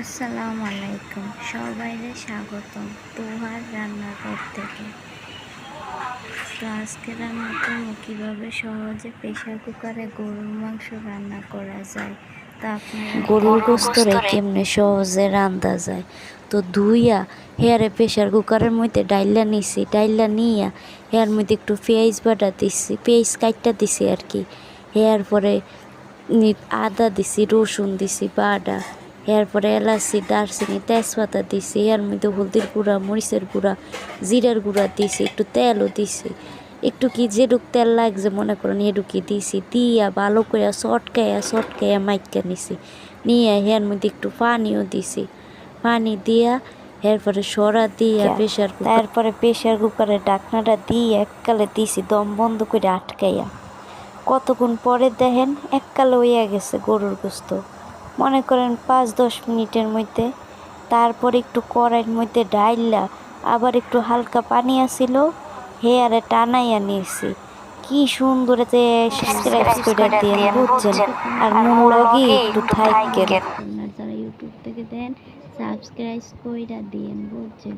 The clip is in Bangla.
আসসালামু আলাইকুম, সবাইকে স্বাগতম তোহার রান্নাঘর থেকে। তো আজকে রান্না করবো কীভাবে সহজে প্রেশার কুকারে গরুর মাংস রান্না করা যায়। তো আপনারা গরুর গোস্তরে কেমনে সহজে রান্ধা যায়। তো ধুইয়া হেয়ারে প্রেশার কুকারের মধ্যে ডাইলা নিছি, ডাইলা নিয়া হেয়ার মধ্যে একটু পেঁয়াজ বাটা দিছি, পেঁয়াজ কাটটা দিছি আর কি। হেয়ার পরে আদা দিছি, রসুন দিছি বাটা, হেয়ার পরে এলাচি, দারচিনি, তেজপাতা দিছি। এর মধ্যে হলদির গুঁড়া, মরিচের গুঁড়া, জিরার গুঁড়া দিছি, একটু তেলও দিছি, একটু কি যেটুক তেল লাগছে মনে করেন এটুকি দিছি। দিয়া ভালো করে চটকাইয়া মাইকা নিছি, নিয়ে এর মধ্যে একটু পানিও দিছি। পানি দিয়া এরপরে সরা দিয়া তারপরে প্রেশার কুকারের ঢাকনাটা দিয়ে এককালে দিছি দম বন্ধ করে আটকাইয়া। কতক্ষণ পরে দেখেন এককালে হইয়া গেছে গরুর গোস্ত, মনে করেন 5-10 মিনিটের মধ্যে। তারপর একটু কড়াইয়ের মধ্যে ডাইলা আবার একটু হালকা পানি আসিল, হেয়ারে টানাইয়া নিয়েছি। কি সুন্দর যে সাবস্ক্রাইব করে দিয়ে বুঝছেন, আর মন লগে একটু থাইকেন। আপনারা যারা ইউটিউব থেকে দেন সাবস্ক্রাইব কইরা দিয়েন, বুঝছেন।